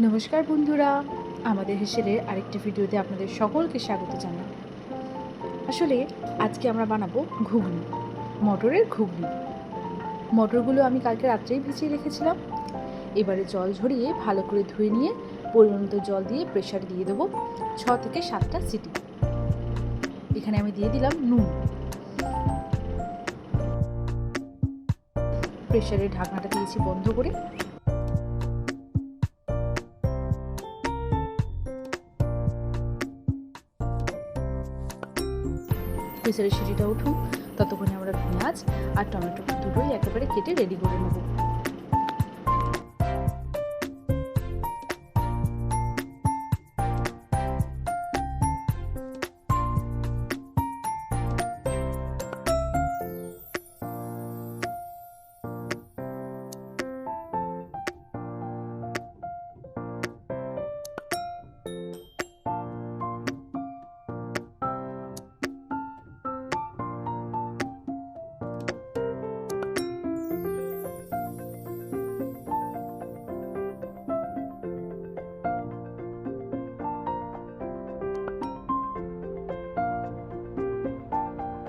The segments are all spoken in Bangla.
নমস্কার বন্ধুরা, আমাদের হেসেলের আরেকটি ভিডিওতে আপনাদের সকলকে স্বাগত জানাই। আসলে আজকে আমরা বানাবো ঘুগনি, মটরের ঘুগনি। মটরগুলো আমি কালকে রাত্রেই ভিজিয়ে রেখেছিলাম। এবারে জল ঝরিয়ে ভালো করে ধুয়ে নিয়ে পরিমাণ মতো জল দিয়ে প্রেসারে দিয়ে দেবো 6 থেকে 7টা সিটি। এখানে আমি দিয়ে দিলাম নুন। প্রেসারের ঢাকনাটা দিয়েছি বন্ধ করে। প্রেসারের সিটিটা উঠুন, ততক্ষণে আমরা পেঁয়াজ আর টমেটো দুটোই একেবারে কেটে রেডি করে নেব।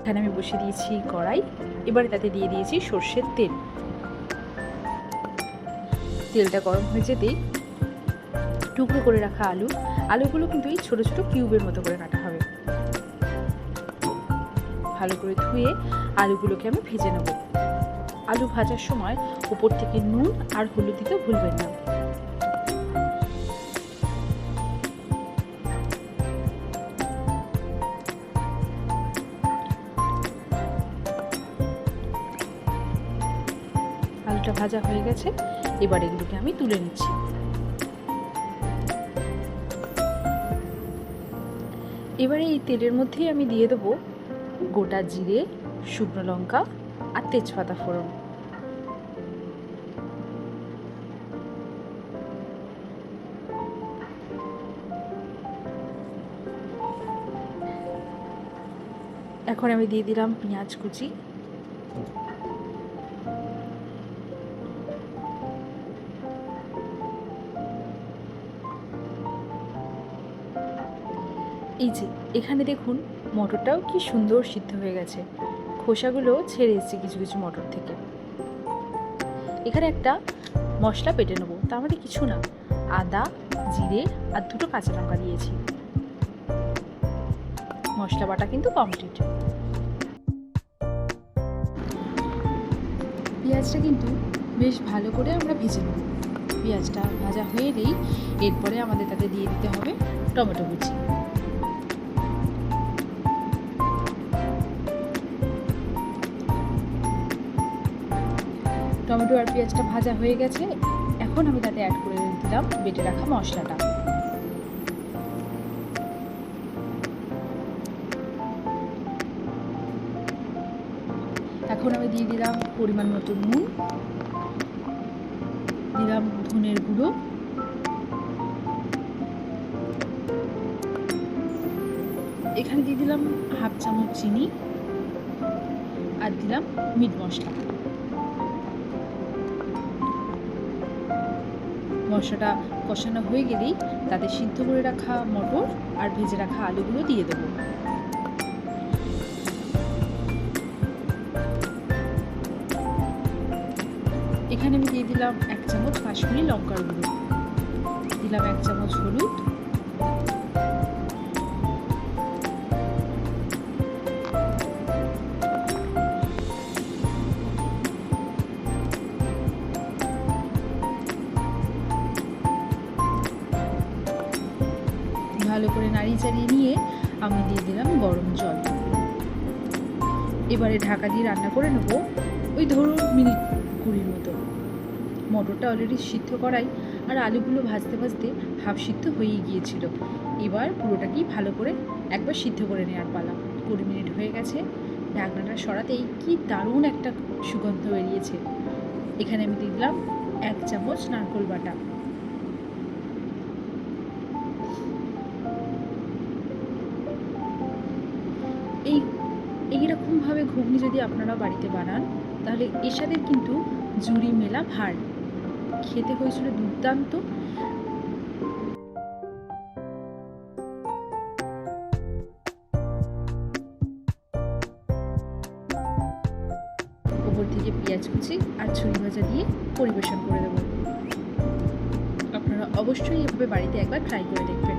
এখানে আমি বসিয়ে দিয়েছি কড়াই। এবারে তাতে দিয়ে দিয়েছি সর্ষের তেল। তেলটা গরম হয়ে যেতেই টুকরো করে রাখা আলুগুলো কিন্তু এই ছোটো ছোটো কিউবের মতো করে কাটা হবে। ভালো করে ধুয়ে আলুগুলোকে আমি ভেজে নেব। আলু ভাজার সময় উপর থেকে নুন আর হলুদ দিতে ভুলবেন না। আলুটা ভাজা হয়ে গেছে, এবার এগুলোকে আমি তুলে নিচ্ছি। এবারে এই তেলের মধ্যেই আমি দিয়ে দেবো গোটা জিরে, শুকনো লঙ্কা আর তেজপাতা ফোড়ন। এখন আমি দিয়ে দিলাম পেঁয়াজ কুচি। এই যে এখানে দেখুন মটরটাও কি সুন্দর সিদ্ধ হয়ে গেছে, খোসাগুলো ছেড়ে এসেছে কিছু কিছু মটর থেকে। এখানে একটা মশলা বেটে নেবো, তার মধ্যে কিছু না, আদা, জিরে আর দুটো কাঁচা লঙ্কা দিয়েছি। মশলা বাটা কিন্তু কমপ্লিট। পেঁয়াজটা কিন্তু বেশ ভালো করে আমরা ভেজে নেব। পেঁয়াজটা ভাজা হয়ে এলেই এরপরে আমাদের তাতে দিয়ে দিতে হবে টমেটো কুচি। টমেটো আর পেঁয়াজটা ভাজা হয়ে গেছে, এখন আমি তাতে অ্যাড করে দিলাম বেটে রাখা মশলাটা। এখন আমি দিয়ে দিলাম পরিমাণ মতো নুন, দিলাম ধনের গুঁড়ো, এখানে দিয়ে দিলাম হাফ চামচ চিনি আর দিলাম মিট মশলা। মশলাটা কষানো হয়ে গেলেই তাতে সিদ্ধ করে রাখা মটর আর ভেজে রাখা আলুগুলো দিয়ে দেবো। এখানে আমি দিয়ে দিলাম 1 চামচ কাশ্মীরি লঙ্কার গুঁড়ো, দিলাম 1 চামচ হলুদ, ভালো করে নাড়িয়ে চাড়িয়ে নিয়ে আমি দিয়ে দিলাম গরম জল। এবারে ঢাকা দিয়ে রান্না করে নেব ওই ধরুন মিনিট 20 মতো। মটরটা অলরেডি সিদ্ধ করাই আর আলুগুলো ভাজতে ভাজতে হাফ সিদ্ধ হয়েই গিয়েছিল। এবার পুরোটাকেই ভালো করে একবার সিদ্ধ করে নেওয়ার পালা। 20 মিনিট হয়ে গেছে, ঢাকনাটা সরাতেই কি দারুণ একটা সুগন্ধ বেরিয়েছে। এখানে আমি দিয়ে দিলাম 1 চামচ নারকেল বাটা। এইরকমভাবে ঘুগনি যদি আপনারা বাড়িতে বানান তাহলে এর সাথে কিন্তু জুড়ি মেলা ভার। খেতে হয়েছিল দুর্দান্ত। ওপর থেকে পেঁয়াজ কুচি আর ছুরি ভাজা দিয়ে পরিবেশন করে দেবো। আপনারা অবশ্যই এভাবে বাড়িতে একবার ট্রাই করে দেখবেন।